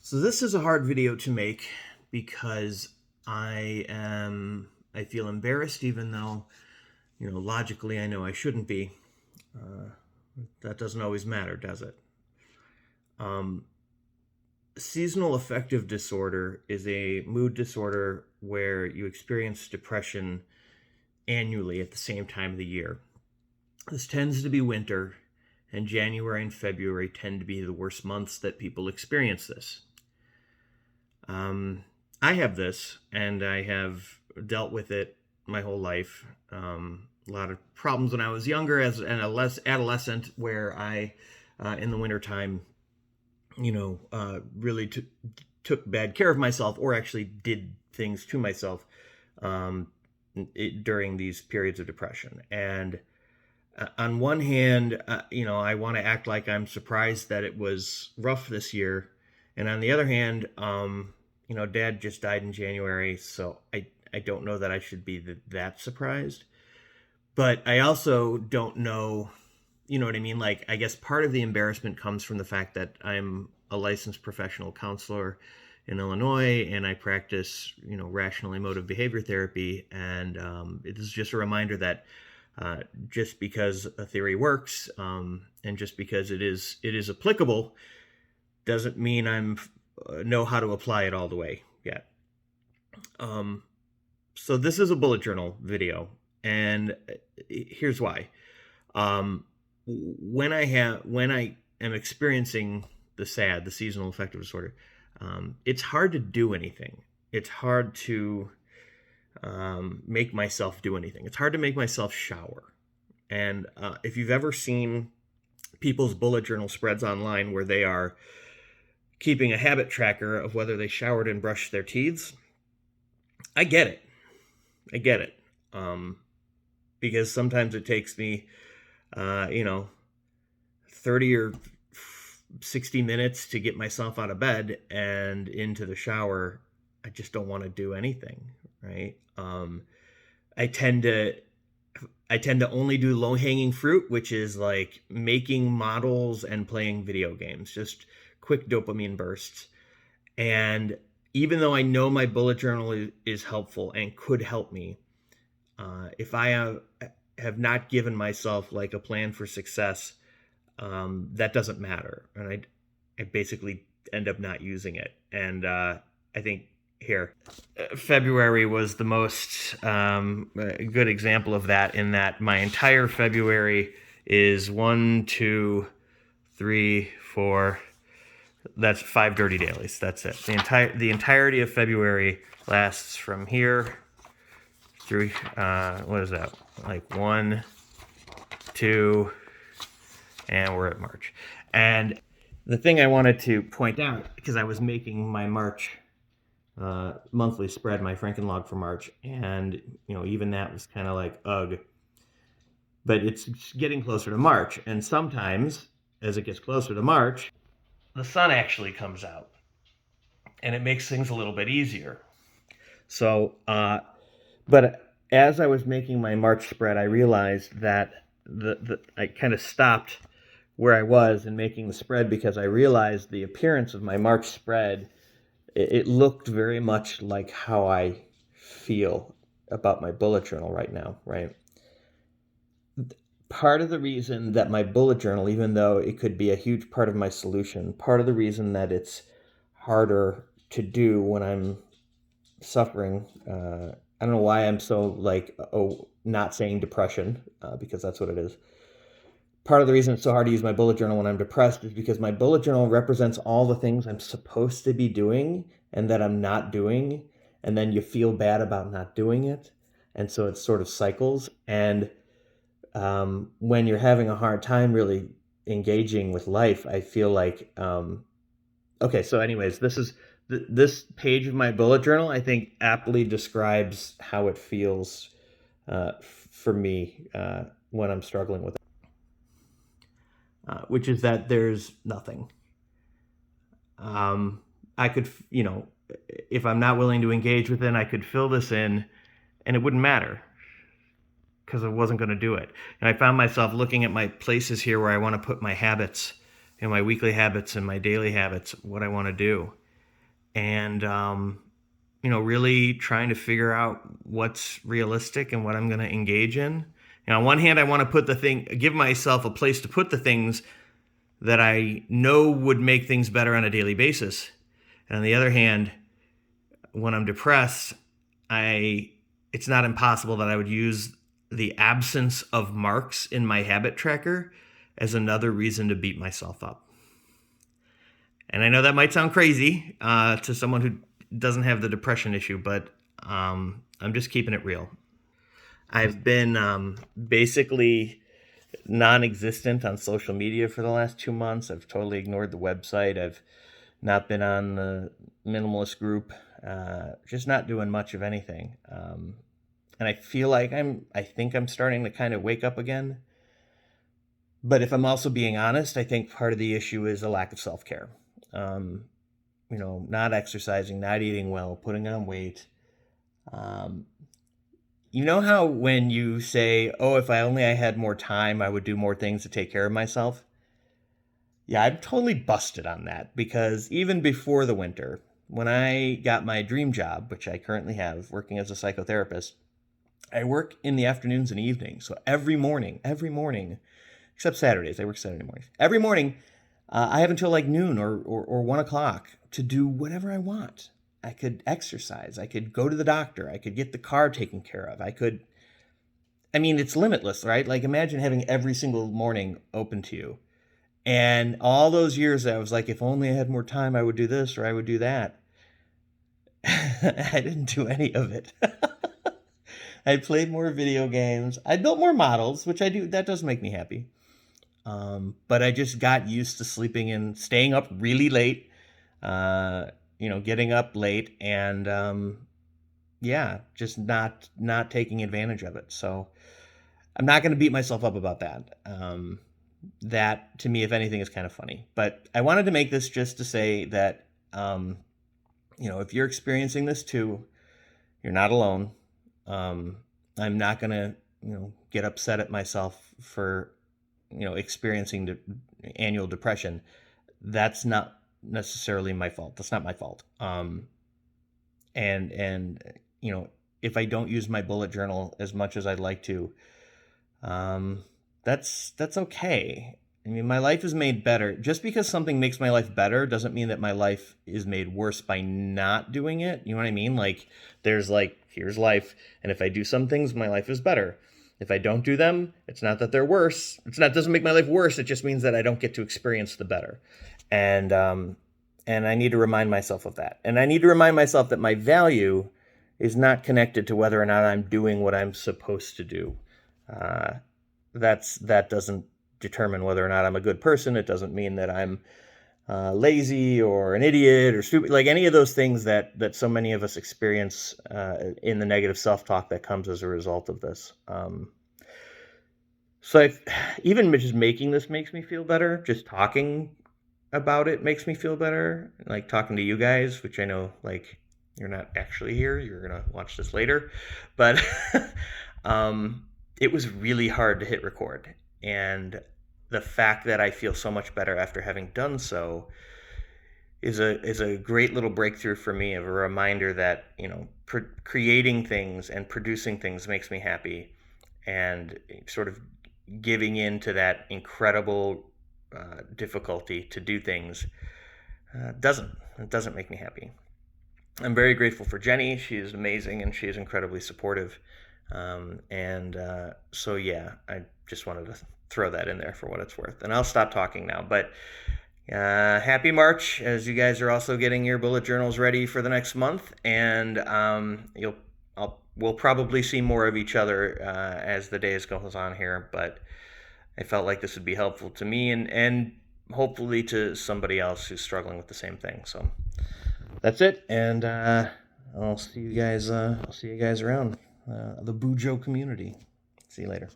So this is a hard video to make because I feel embarrassed, even though, logically I know I shouldn't be. Uh, that doesn't always matter, does it? Um, Seasonal affective disorder is a mood disorder where you experience depression annually at the same time of the year. This tends to be winter, and January and February tend to be the worst months that people experience this. I have this, and I have dealt with it my whole life. A lot of problems when I was younger as an adolescent, where I, in the wintertime, really took bad care of myself, or actually did things to myself during these periods of depression. And on one hand, I want to act like I'm surprised that it was rough this year. And on the other hand, Dad just died in January, so I don't know that I should be that surprised. But I also don't know, you know what I mean? Like, I guess part of the embarrassment comes from the fact that I'm a licensed professional counselor in Illinois, and I practice, rational emotive behavior therapy. And it is just a reminder that just because a theory works, and just because it is applicable, doesn't mean I'm know how to apply it all the way yet. So this is a bullet journal video, and here's why. When I am experiencing the seasonal affective disorder, it's hard to do anything. It's hard to make myself do anything. It's hard to make myself shower. And if you've ever seen people's bullet journal spreads online where they are keeping a habit tracker of whether they showered and brushed their teeth, I get it. Because sometimes it takes me, 30 or 60 minutes to get myself out of bed and into the shower. I just don't want to do anything, right? I tend to only do low-hanging fruit, which is like making models and playing video games, just quick dopamine bursts. And even though I know my bullet journal is helpful and could help me, if I have not given myself like a plan for success, that doesn't matter. And I basically end up not using it. And I think here, February was the most good example of that, in that my entire February is 1, 2, 3, 4. That's 5 dirty dailies. That's it. The entirety of February lasts from here through what is that? Like 1, 2, and we're at March. And the thing I wanted to point out, because I was making my March monthly spread, my Frankenlog for March, and even that was kind of like ugh. But it's getting closer to March, and sometimes as it gets closer to March, the sun actually comes out, and it makes things a little bit easier. So, but as I was making my March spread, I realized that I kind of stopped where I was in making the spread, because I realized the appearance of my March spread, it looked very much like how I feel about my bullet journal right now, right? Part of the reason that my bullet journal, even though it could be a huge part of my solution, part of the reason that it's harder to do when I'm suffering, I don't know why I'm so not saying depression, because that's what it is. Part of the reason it's so hard to use my bullet journal when I'm depressed is because my bullet journal represents all the things I'm supposed to be doing and that I'm not doing, and then you feel bad about not doing it, and so it sort of cycles. And when you're having a hard time really engaging with life, I feel like okay. So, anyways, this page of my bullet journal, I think, aptly describes how it feels for me when I'm struggling with it. Which is that there's nothing. I could, if I'm not willing to engage with it, I could fill this in, and it wouldn't matter, because I wasn't going to do it. And I found myself looking at my places here where I want to put my habits, my weekly habits and my daily habits, what I want to do. and really trying to figure out what's realistic and what I'm going to engage in. On one hand, I want to give myself a place to put the things that I know would make things better on a daily basis. And on the other hand, when I'm depressed, it's not impossible that I would use the absence of marks in my habit tracker as another reason to beat myself up. And I know that might sound crazy to someone who doesn't have the depression issue, but I'm just keeping it real. I've been basically non-existent on social media for the last 2 months. I've totally ignored the website. I've not been on the minimalist group, just not doing much of anything. And I feel like I think I'm starting to kind of wake up again. But if I'm also being honest, I think part of the issue is a lack of self-care. Not exercising, not eating well, putting on weight. You know how when you say, oh, if I had more time, I would do more things to take care of myself? Yeah, I'm totally busted on that, because even before the winter, when I got my dream job, which I currently have, working as a psychotherapist, I work in the afternoons and evenings. So every morning, except Saturdays, I work Saturday mornings. Every morning, I have until like noon or 1 o'clock to do whatever I want. I could exercise. I could go to the doctor. I could get the car taken care of. It's limitless, right? Like, imagine having every single morning open to you. And all those years I was like, if only I had more time, I would do this or I would do that. I didn't do any of it. I played more video games. I built more models, which I do. That does make me happy. But I just got used to sleeping and staying up really late, getting up late, and just not taking advantage of it. So I'm not going to beat myself up about that. That, to me, if anything, is kind of funny. But I wanted to make this just to say that, if you're experiencing this too, you're not alone. I'm not going to, get upset at myself for, experiencing annual depression. That's not necessarily my fault. That's not my fault. And if I don't use my bullet journal as much as I'd like to, that's okay. I mean, my life is made better. Just because something makes my life better doesn't mean that my life is made worse by not doing it. You know what I mean? Like, here's life. And if I do some things, my life is better. If I don't do them, it's not that they're worse. Doesn't make my life worse. It just means that I don't get to experience the better. And I need to remind myself of that. And I need to remind myself that my value is not connected to whether or not I'm doing what I'm supposed to do. That doesn't determine whether or not I'm a good person. It doesn't mean that I'm lazy or an idiot or stupid, like any of those things that so many of us experience in the negative self-talk that comes as a result of this. So even just making this makes me feel better. Just talking about it makes me feel better. Like talking to you guys, which I know, like, you're not actually here. You're going to watch this later. But it was really hard to hit record. And the fact that I feel so much better after having done so is a great little breakthrough for me, of a reminder that, creating things and producing things makes me happy, and sort of giving in to that incredible difficulty to do things doesn't make me happy. I'm very grateful for Jenny. She is amazing, and she is incredibly supportive. So yeah, I just wanted to throw that in there for what it's worth. And I'll stop talking now. But happy March, as you guys are also getting your bullet journals ready for the next month. And we'll probably see more of each other as the days goes on here. But I felt like this would be helpful to me and hopefully to somebody else who's struggling with the same thing. So that's it. And I'll see you guys around the Bujo community. See you later.